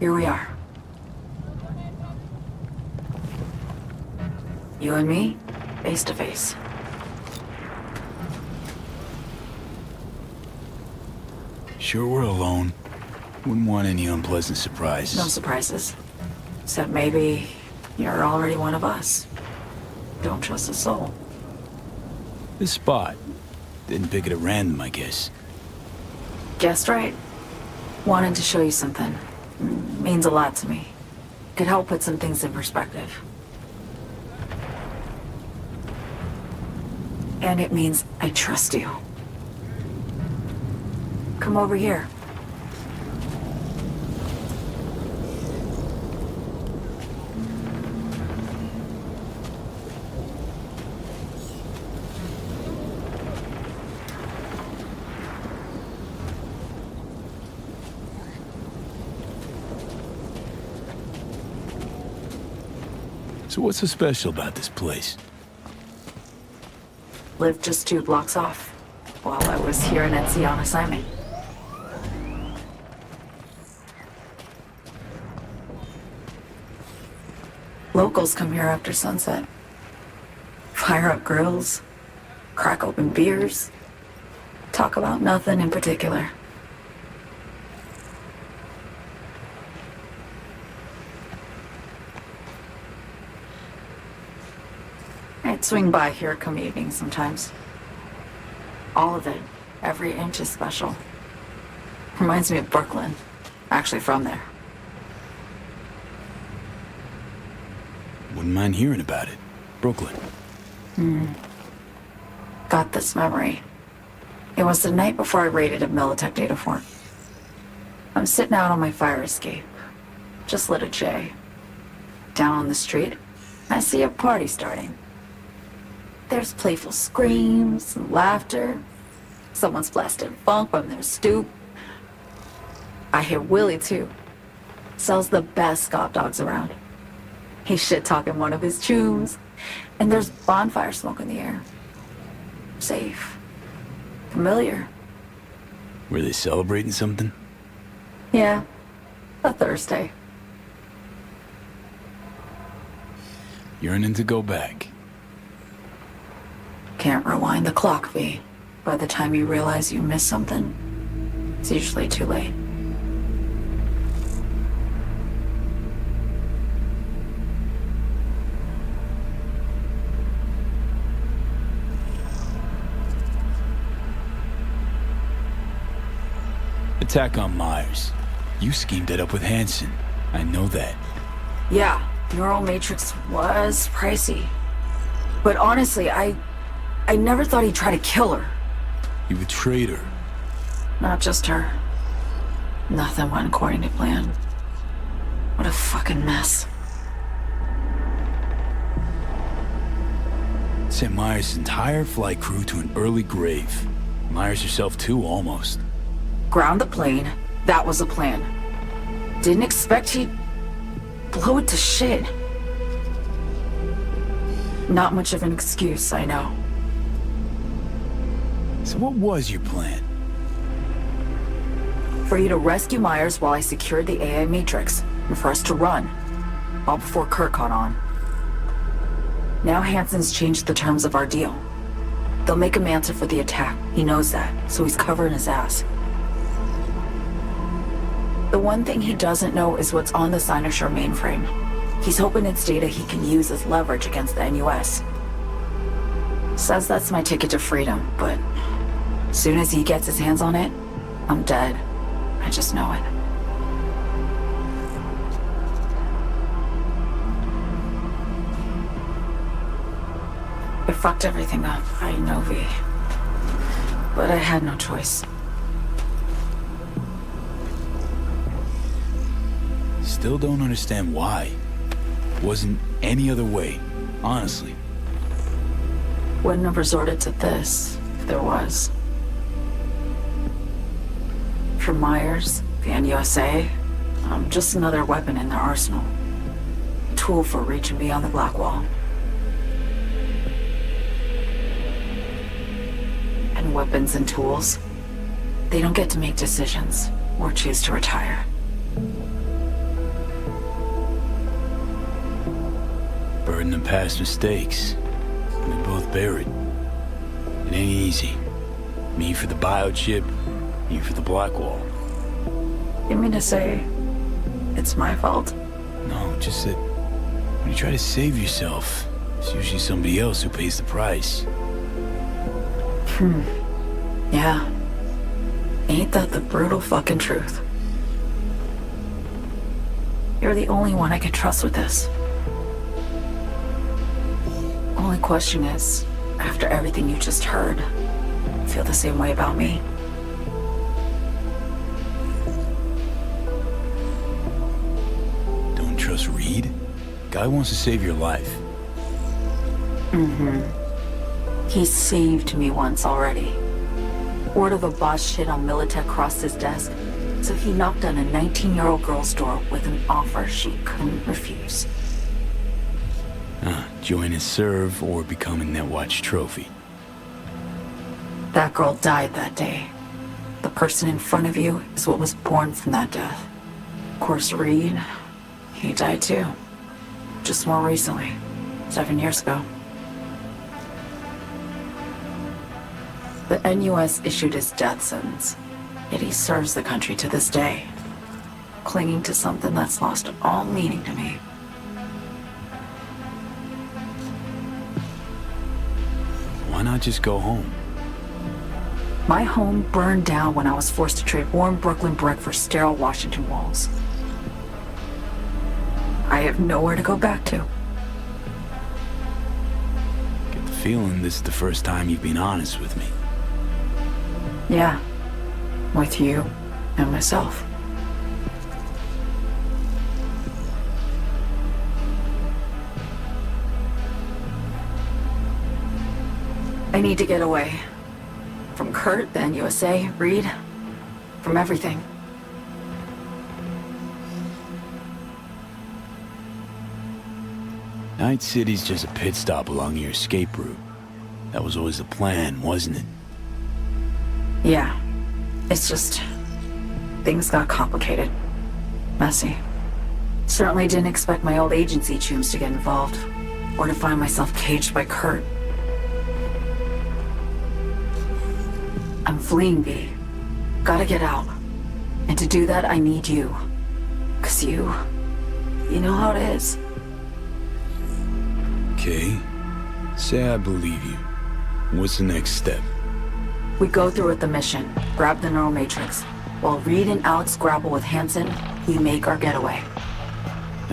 here we are. You and me, face to face. Sure we're alone. Wouldn't want any unpleasant surprises. No surprises. Except maybe you're already one of us. Don't trust a soul. This spot. Didn't pick it at random, I guess. Guessed right. Wanted to show you something. Means a lot to me. Could help put some things in perspective. And it means I trust you. Come over here. So what's so special about this place? Lived just 2 blocks off, while I was here in NC on assignment. Locals come here after sunset. Fire up grills, crack open beers, talk about nothing in particular. I'd swing by here come evening sometimes. All of it, every inch is special. Reminds me of Brooklyn, actually from there. Wouldn't mind hearing about it. Brooklyn. Got this memory. It was the night before I raided a Militech data fort. I'm sitting out on my fire escape. Just lit a J. Down on the street, I see a party starting. There's playful screams and laughter. Someone's blasting funk from their stoop. I hear Willie too. Sells the best scop dogs around. He's shit-talking one of his chooms. And there's bonfire smoke in the air. Safe. Familiar. Were they celebrating something? Yeah. A Thursday. Yearning to go back. Can't rewind the clock, V. By the time you realize you missed something, it's usually too late. Attack on Myers. You schemed it up with Hansen. I know that. Yeah, Neural Matrix was pricey. But honestly, I never thought he'd try to kill her. You betrayed her. Not just her. Nothing went according to plan. What a fucking mess. Sent Myers' entire flight crew to an early grave. Myers herself too, almost. Ground the plane. That was the plan. Didn't expect he'd blow it to shit. Not much of an excuse, I know. So what was your plan? For you to rescue Myers while I secured the AI Matrix, and for us to run, all before Kurt caught on. Now Hansen's changed the terms of our deal. They'll make him answer for the attack. He knows that, so he's covering his ass. The one thing he doesn't know is what's on the Cynosure mainframe. He's hoping it's data he can use as leverage against the NUS. Says that's my ticket to freedom, but as soon as he gets his hands on it, I'm dead. I just know it. I fucked everything up, I know, V. But I had no choice. Still don't understand why. Wasn't any other way, honestly. Wouldn't have resorted to this if there was. For Myers, the NUSA, I'm just another weapon in their arsenal. A tool for reaching beyond the Black Wall. And weapons and tools, they don't get to make decisions or choose to retire. Harden and past mistakes. We both bear it. It ain't easy. Me for the biochip, you for the black wall. You mean to say it's my fault? No, just that when you try to save yourself, it's usually somebody else who pays the price. Yeah. Ain't that the brutal fucking truth? You're the only one I can trust with this. Only question is, after everything you just heard, you feel the same way about me? Don't trust Reed? Guy wants to save your life. He saved me once already. Word of a boss shit on Militech crossed his desk, so he knocked on a 19-year-old girl's door with an offer she couldn't refuse. Join and serve or become a Netwatch trophy. That girl died that day. The person in front of you is what was born from that death. Of course, Reed, he died too. Just more recently, 7 years ago. The NUS issued his death sentence, yet he serves the country to this day, clinging to something that's lost all meaning to me. Why not just go home? My home burned down when I was forced to trade warm Brooklyn brick for sterile Washington walls. I have nowhere to go back to. Get the feeling this is the first time you've been honest with me. Yeah, with you and myself. I need to get away. From Kurt, then USA, Reed, from everything. Night City's just a pit stop along your escape route. That was always the plan, wasn't it? Yeah, it's just... things got complicated. Messy. Certainly didn't expect my old agency chooms to get involved, or to find myself caged by Kurt. I'm fleeing, V. Gotta get out. And to do that, I need you. 'Cause you know how it is. Okay. Say I believe you. What's the next step? We go through with the mission, grab the neural matrix. While Reed and Alex grapple with Hansen, we make our getaway.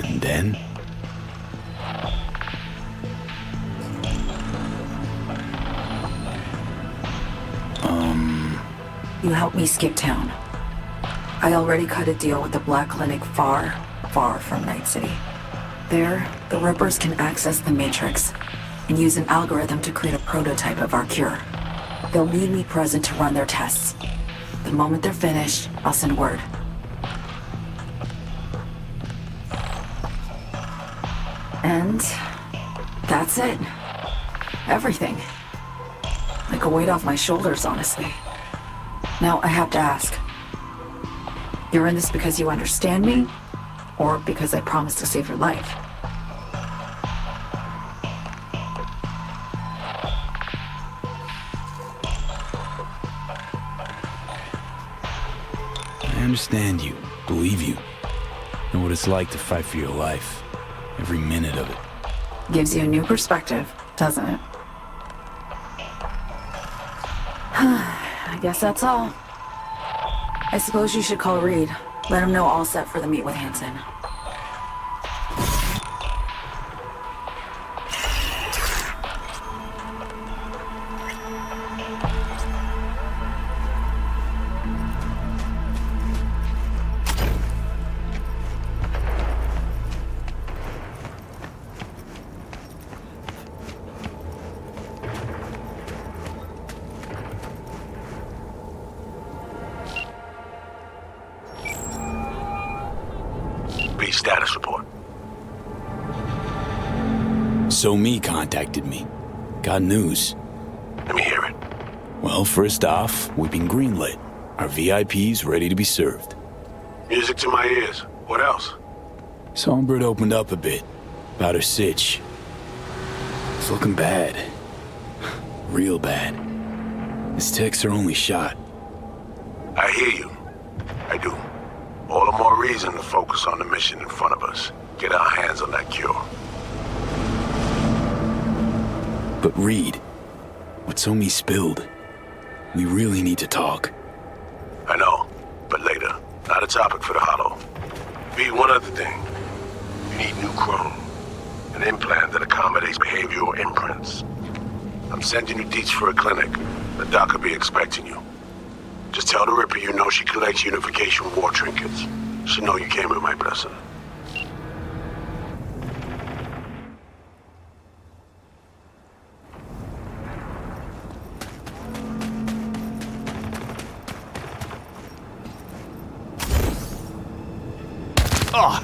And then? You help me skip town. I already cut a deal with the Black Clinic far, far from Night City. There, the Rippers can access the Matrix and use an algorithm to create a prototype of our cure. They'll need me present to run their tests. The moment they're finished, I'll send word. And that's it. Everything. Like a weight off my shoulders, honestly. Now I have to ask. You're in this because you understand me? Or because I promised to save your life? I understand you, believe you. Know what it's like to fight for your life. Every minute of it. Gives you a new perspective, doesn't it? I guess that's all. I suppose you should call Reed. Let him know all set for the meet with Hansen. Status report. So Me contacted me. Got news. Let me hear it. Well, first off, we've been greenlit. Our VIPs ready to be served. Music to my ears. What else? Songbird opened up a bit. About her sitch. It's looking bad. Real bad. His techs are only shot. I hear you. I do. All the more reason to focus on the mission in front of us. Get our hands on that cure. But Reed, what Somi spilled, we really need to talk. I know, but later. Not a topic for the Hollow. V, one other thing. You need new chrome. An implant that accommodates behavioral imprints. I'm sending you deets for a clinic. The doc will be expecting you. Just tell the Ripper you know she collects unification war trinkets. She'll know you came with my blessing. Ah!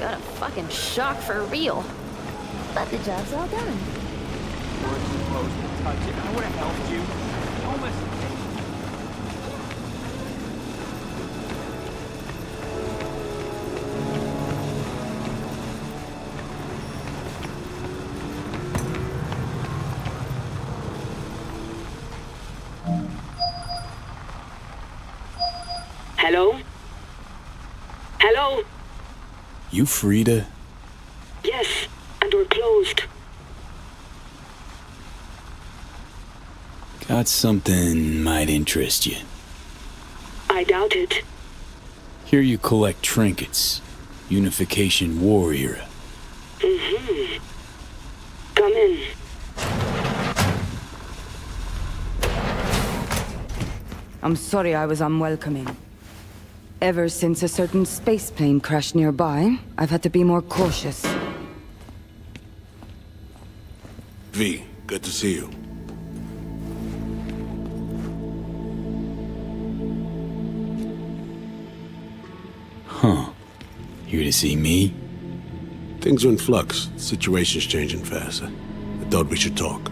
Got a fucking shock for real. But the job's all done. You weren't supposed to touch it. I would have helped you. Almost. Hello? Hello? You Frida? Yes, and we're closed. Got something might interest you. I doubt it. Here you collect trinkets. Unification War era. Mm-hmm. Come in. I'm sorry I was unwelcoming. Ever since a certain space plane crashed nearby, I've had to be more cautious. V, good to see you. Huh. Here to see me? Things are in flux. Situation's changing fast. I thought we should talk.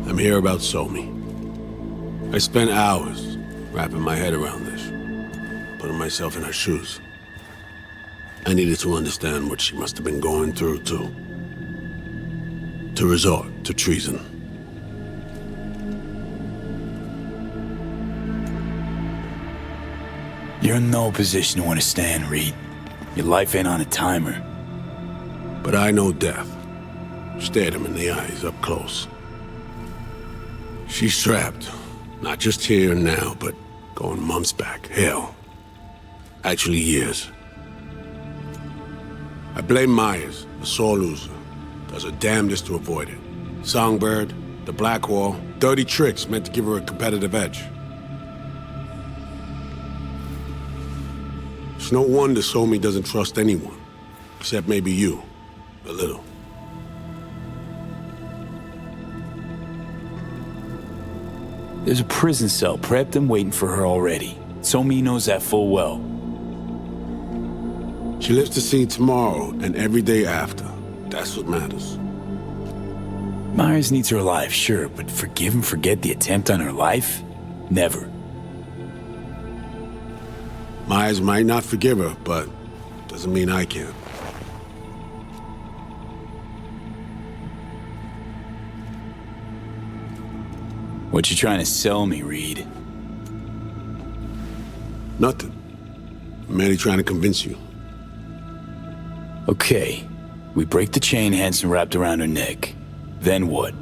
I'm here about Somi. I spent hours wrapping my head around this, putting myself in her shoes. I needed to understand what she must have been going through, too. To resort to treason. You're in no position to understand, Reed. Your life ain't on a timer. But I know death. Stared him in the eyes up close. She's trapped. Not just here and now, but going months back. Hell. Actually years. I blame Myers, the sore loser. Does her damnedest to avoid it. Songbird, the Black Wall, dirty tricks meant to give her a competitive edge. It's no wonder Somi doesn't trust anyone. Except maybe you. A little. There's a prison cell prepped and waiting for her already. Somi knows that full well. She lives to see tomorrow and every day after. That's what matters. Myers needs her alive, sure, but forgive and forget the attempt on her life? Never. Myers might not forgive her, but doesn't mean I can. What you trying to sell me, Reed? Nothing. I'm merely trying to convince you. Okay. We break the chain Hanson wrapped around her neck. Then what?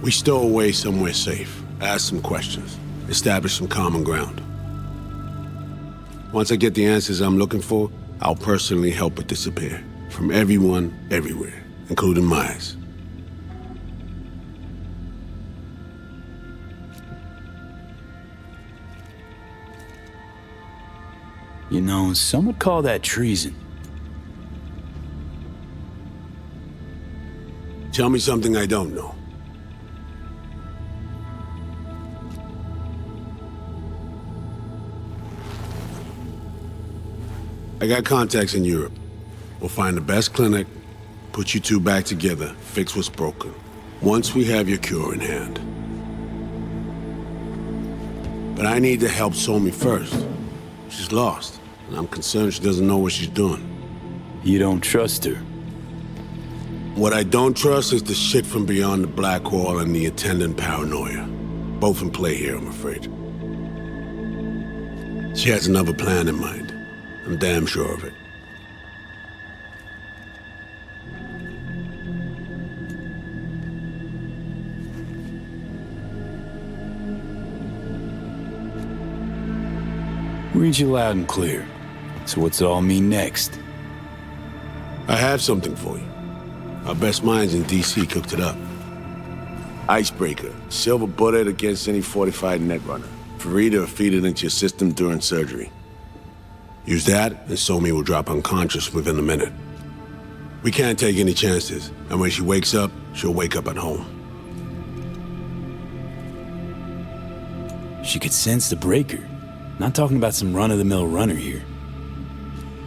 We stow away somewhere safe, ask some questions, establish some common ground. Once I get the answers I'm looking for, I'll personally help it disappear. From everyone, everywhere. including Myers. You know, some would call that treason. Tell me something I don't know. I got contacts in Europe. We'll find the best clinic, put you two back together, fix what's broken. Once we have your cure in hand. But I need to help Somi first. She's lost, and I'm concerned she doesn't know what she's doing. You don't trust her? What I don't trust is the shit from beyond the black wall and the attendant paranoia. Both in play here, I'm afraid. She has another plan in mind. I'm damn sure of it. Read you loud and clear. So what's it all mean next? I have something for you. Our best minds in DC cooked it up. Icebreaker. Silver bullet against any fortified netrunner. Farida will feed it into your system during surgery. Use that, and Somi will drop unconscious within a minute. We can't take any chances, and when she wakes up, she'll wake up at home. She could sense the breaker. Not talking about some run-of-the-mill runner here.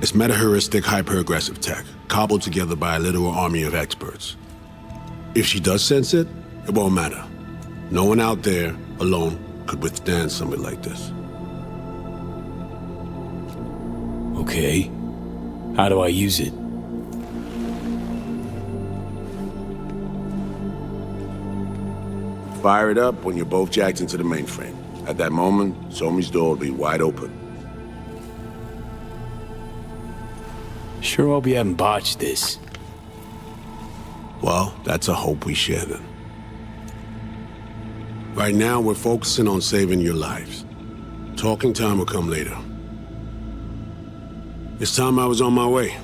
It's meta-heuristic hyper-aggressive tech, cobbled together by a literal army of experts. If she does sense it, it won't matter. No one out there, alone, could withstand something like this. Okay. How do I use it? Fire it up when you're both jacked into the mainframe. At that moment, Somi's door will be wide open. Sure hope you haven't botched this. Well, that's a hope we share then. Right now, we're focusing on saving your lives. Talking time will come later. It's time I was on my way.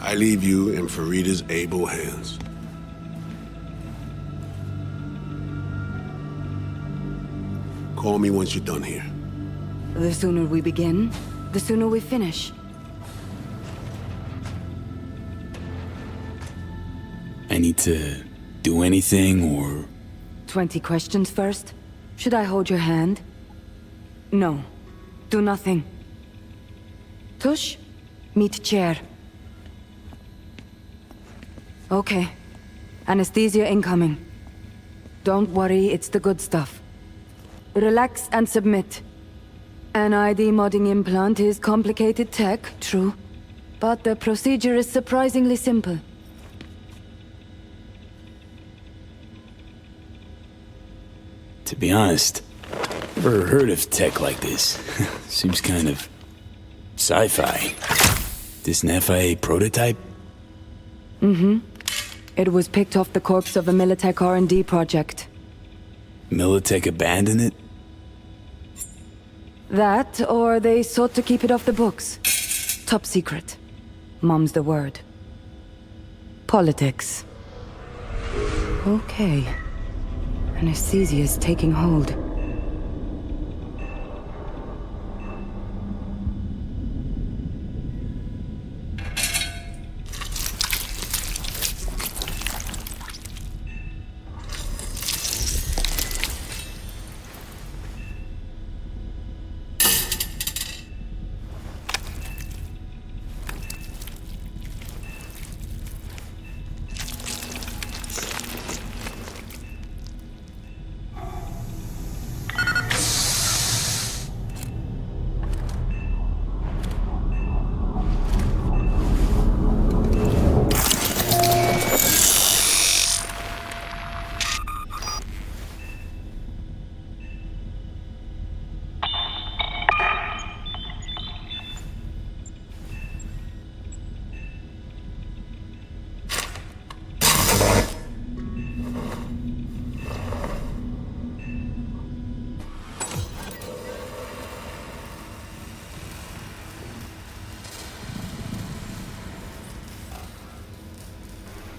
I leave you in Farida's able hands. Call me once you're done here. The sooner we begin, the sooner we finish. I need to do anything, or... 20 questions first? Should I hold your hand? No. Do nothing. Tush, meet chair. Okay. Anesthesia incoming. Don't worry, it's the good stuff. Relax and submit. An ID modding implant is complicated tech, true. But the procedure is surprisingly simple. To be honest, never heard of tech like this. Seems kind of... sci-fi. This an FIA prototype? Mm-hmm. It was picked off the corpse of a Militech R&D project. Militech abandoned it? That, or they sought to keep it off the books. Top secret. Mom's the word. Politics. Okay. Anesthesia is taking hold.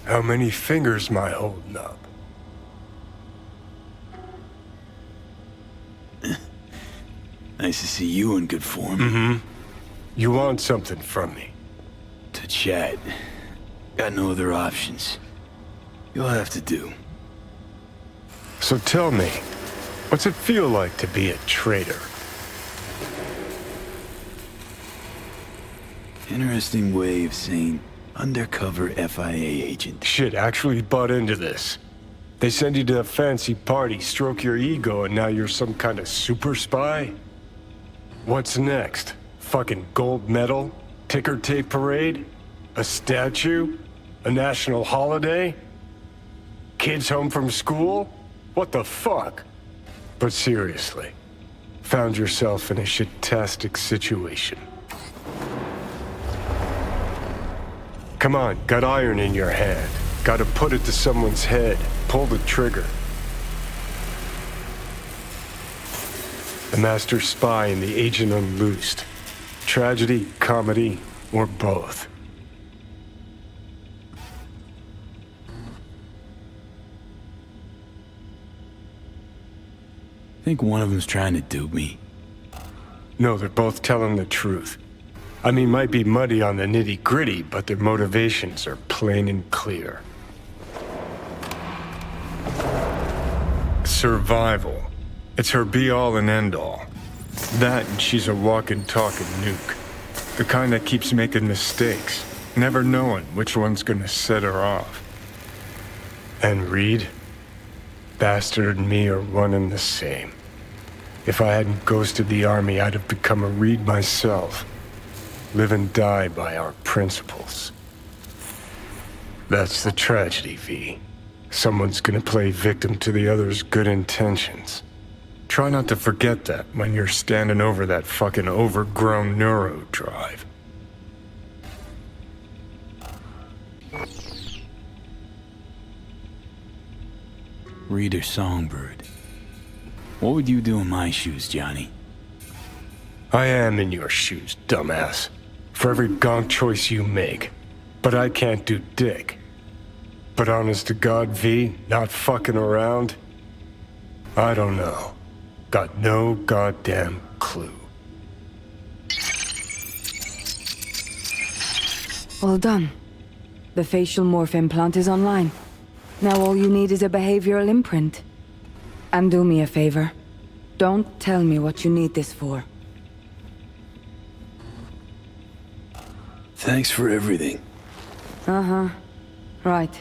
How many fingers am I holding up? Nice to see you in good form. You want something from me? To chat. Got no other options. You'll have to do. So tell me, what's it feel like to be a traitor? Interesting way of saying undercover FIA agent. Shit, actually bought into this. They send you to a fancy party, stroke your ego, and now you're some kind of super spy? What's next? Fucking gold medal? Ticker tape parade? A statue? A national holiday? Kids home from school? What the fuck? But seriously, found yourself in a shit-tastic situation. Come on, got iron in your hand. Gotta put it to someone's head. Pull the trigger. The master spy and the agent unloosed. Tragedy, comedy, or both. Think one of them's trying to dupe me. No, they're both telling the truth. I mean, might be muddy on the nitty-gritty, but their motivations are plain and clear. Survival. It's her be-all and end-all. That and she's a walking, talking nuke. The kind that keeps making mistakes, never knowing which one's gonna set her off. And Reed? Bastard and me are one and the same. If I hadn't ghosted the army, I'd have become a Reed myself. Live and die by our principles. That's the tragedy, V. Someone's gonna play victim to the other's good intentions. Try not to forget that when you're standing over that fucking overgrown neuro drive. Reader Songbird. What would you do in my shoes, Johnny? I am in your shoes, dumbass. For every gonk choice you make. But I can't do dick. But honest to God, V, not fucking around? I don't know. Got no goddamn clue. All done. The facial morph implant is online. Now all you need is a behavioral imprint. And do me a favor. Don't tell me what you need this for. Thanks for everything. Uh-huh. Right.